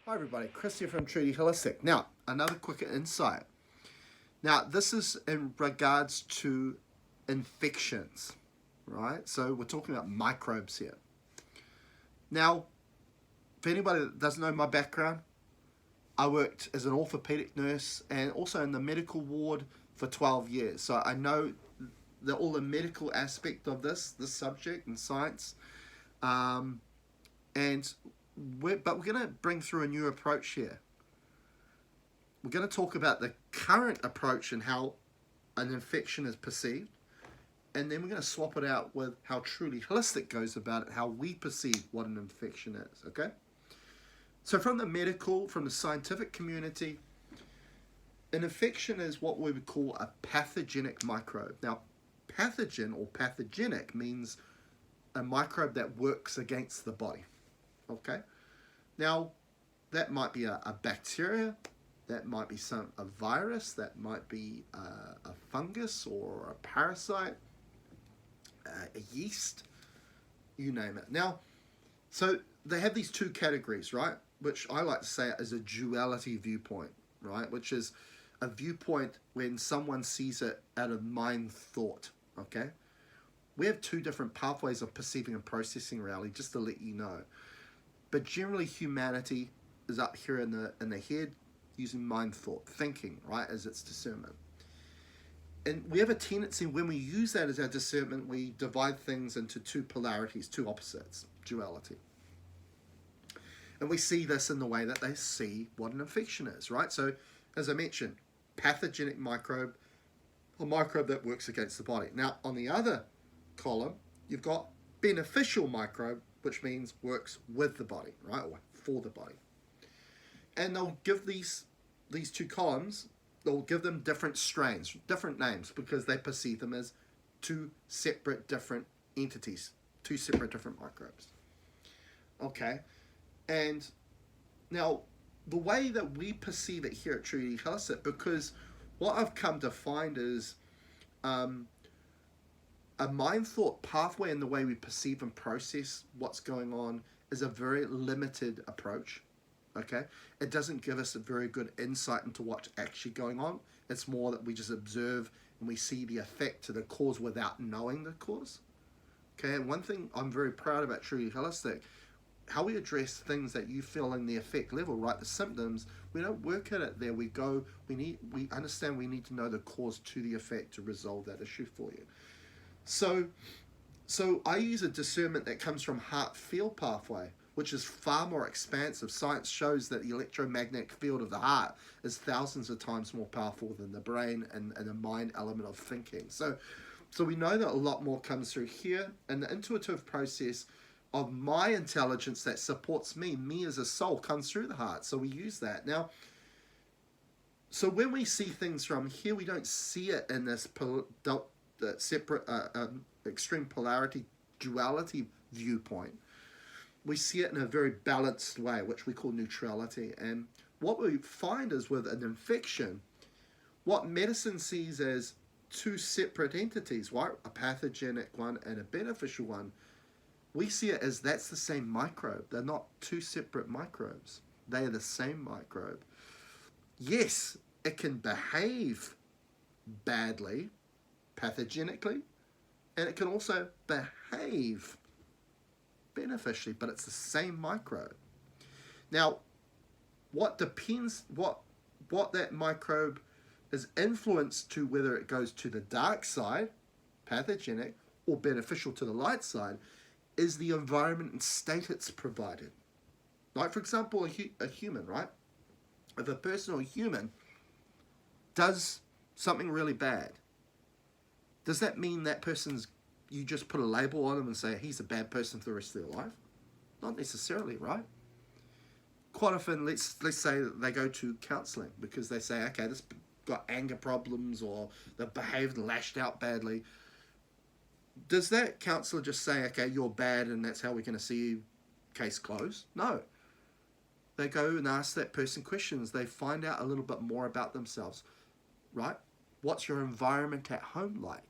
Hi everybody, Chris here from Truly Holistic. Now, another quick insight. Now, this is in regards to infections, right? So we're talking about microbes here. Now, for anybody that doesn't know my background, I worked as an orthopedic nurse and also in the medical ward for 12 years. So I know all the medical aspect of this subject and science. But we're going to bring through a new approach here. We're going to talk about the current approach and how an infection is perceived. And then we're going to swap it out with how Truly Holistic goes about it, how we perceive what an infection is, okay? So from the scientific community, an infection is what we would call a pathogenic microbe. Now, pathogen or pathogenic means a microbe that works against the body. Okay, now that might be a bacteria, that might be a virus, that might be a fungus or a parasite, a yeast, you name it. Now, so they have these two categories, right? Which I like to say is a duality viewpoint, right? Which is a viewpoint when someone sees it out of mind thought, okay? We have two different pathways of perceiving and processing reality, just to let you know. But generally, humanity is up here in the head, using mind thought, thinking, right, as its discernment. And we have a tendency, when we use that as our discernment, we divide things into two polarities, two opposites, duality. And we see this in the way that they see what an infection is, right? So, as I mentioned, pathogenic microbe, a microbe that works against the body. Now, on the other column, you've got beneficial microbe, which means works with the body, right, or for the body. And they'll give these two columns, they'll give them different strains, different names, because they perceive them as two separate different entities, two separate different microbes. Okay, and now the way that we perceive it here at Truly Holistic, because what I've come to find is a mind thought pathway in the way we perceive and process what's going on is a very limited approach, okay? It doesn't give us a very good insight into what's actually going on. It's more that we just observe and we see the effect to the cause without knowing the cause, okay? And one thing I'm very proud about Truly Holistic, how we address things that you feel in the effect level, right? The symptoms, we don't work at it there. We go, we understand we need to know the cause to the effect to resolve that issue for you. So I use a discernment that comes from heart-field pathway, which is far more expansive. Science shows that the electromagnetic field of the heart is thousands of times more powerful than the brain and the mind element of thinking. So we know that a lot more comes through here, and the intuitive process of my intelligence that supports me as a soul, comes through the heart. So we use that. Now, so when we see things from here, we don't see it in this separate extreme polarity duality viewpoint. We see it in a very balanced way, which we call neutrality. And what we find is with an infection, what medicine sees as two separate entities, right? A pathogenic one and a beneficial one, we see it as that's the same microbe. They're not two separate microbes. They are the same microbe. Yes, it can behave badly, pathogenically, and it can also behave beneficially, but it's the same microbe. Now, what that microbe is influenced to, whether it goes to the dark side, pathogenic, or beneficial to the light side, is the environment and state it's provided. Like, for example, a human, right? If a person or a human does something really bad, does that mean that you just put a label on them and say he's a bad person for the rest of their life? Not necessarily, right? Quite often, let's say that they go to counselling because they say, okay, this got anger problems or they've behaved and lashed out badly. Does that counsellor just say, okay, you're bad and that's how we're going to see you, case closed? No. They go and ask that person questions. They find out a little bit more about themselves, right? What's your environment at home like?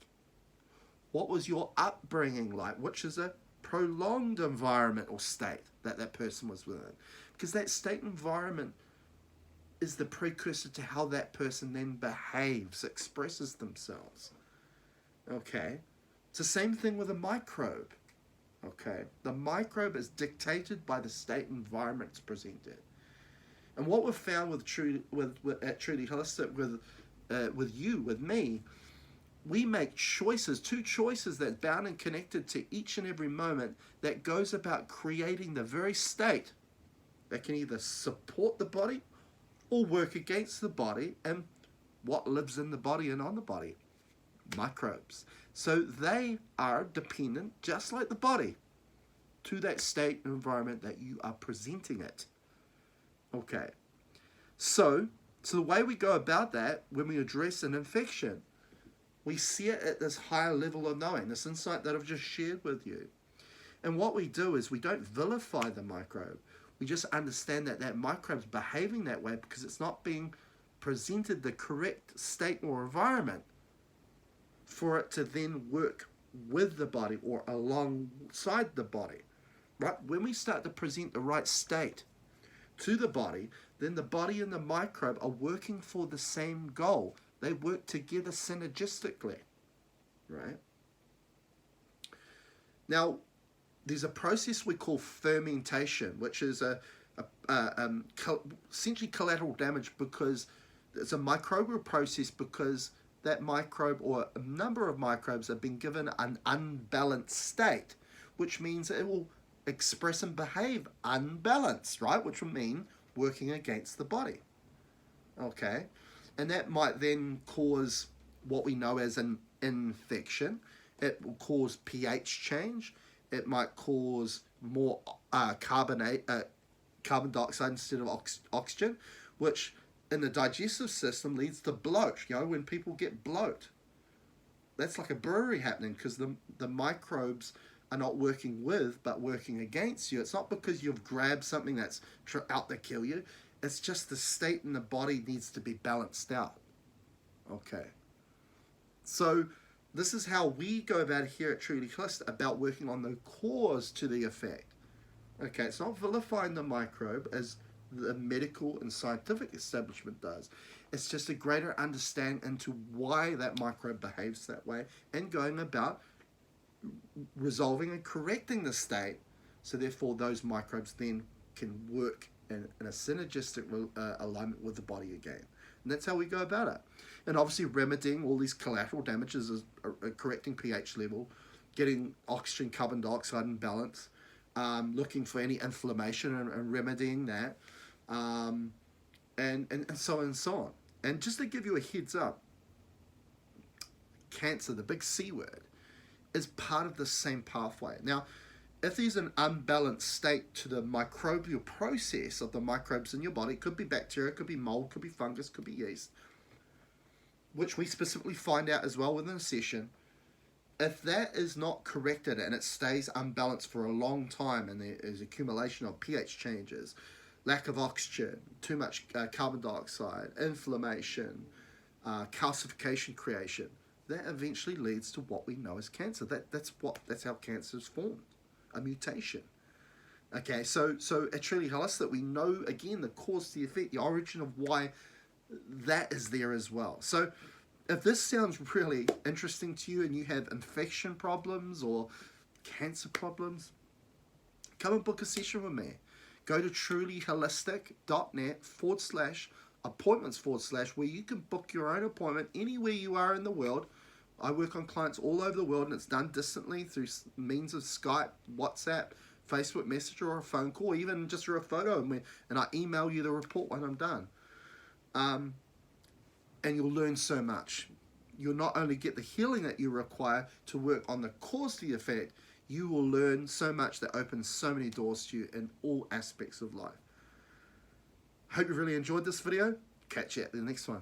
What was your upbringing like? Which is a prolonged environment or state that that person was within. Because that state environment is the precursor to how that person then behaves, expresses themselves. Okay? It's the same thing with a microbe. Okay? The microbe is dictated by the state environment it's presented. And what we've found with at Truly Holistic, with you, with me, we make choices, two choices that's bound and connected to each and every moment that goes about creating the very state that can either support the body or work against the body and what lives in the body and on the body. Microbes. So they are dependent, just like the body, to that state and environment that you are presenting it. Okay. So the way we go about that when we address an infection, we see it at this higher level of knowing, this insight that I've just shared with you. And what we do is we don't vilify the microbe. We just understand that that microbe's behaving that way because it's not being presented the correct state or environment for it to then work with the body or alongside the body. Right? When we start to present the right state to the body, then the body and the microbe are working for the same goal. They work together synergistically, right? Now, there's a process we call fermentation, which is essentially collateral damage because it's a microbial process because that microbe or a number of microbes have been given an unbalanced state, which means it will express and behave unbalanced, right? Which will mean working against the body, okay? And that might then cause what we know as an infection. It will cause pH change. It might cause more carbon dioxide instead of oxygen, which in the digestive system leads to bloat. You know, when people get bloat, that's like a brewery happening because the microbes are not working with but working against you. It's not because you've grabbed something that's out to kill you. It's just the state in the body needs to be balanced out. Okay. So this is how we go about it here at Truly Holistic, about working on the cause to the effect. Okay, it's not vilifying the microbe as the medical and scientific establishment does. It's just a greater understanding into why that microbe behaves that way and going about resolving and correcting the state so therefore those microbes then can work in a synergistic alignment with the body again. And that's how we go about it. And obviously remedying all these collateral damages is correcting pH level, getting oxygen, carbon dioxide in balance, looking for any inflammation and remedying that, and so on and so on. And just to give you a heads up, cancer, the big C word, is part of the same pathway. Now, if there's an unbalanced state to the microbial process of the microbes in your body, it could be bacteria, it could be mold, could be fungus, could be yeast, which we specifically find out as well within a session. If that is not corrected and it stays unbalanced for a long time and there is accumulation of pH changes, lack of oxygen, too much carbon dioxide, inflammation, calcification creation, that eventually leads to what we know as cancer. That's how cancer is formed, a mutation. Okay, so at Truly Holistic, we know again the cause to the effect, the origin of why that is there as well. So if this sounds really interesting to you and you have infection problems or cancer problems, come and book a session with me. Go to trulyholistic.net/appointments/ where you can book your own appointment anywhere you are in the world. I work on clients all over the world and it's done distantly through means of Skype, WhatsApp, Facebook Messenger or a phone call, even just through a photo, and I email you the report when I'm done. And you'll learn so much. You'll not only get the healing that you require to work on the cause to the effect, you will learn so much that opens so many doors to you in all aspects of life. Hope you really enjoyed this video. Catch you at the next one.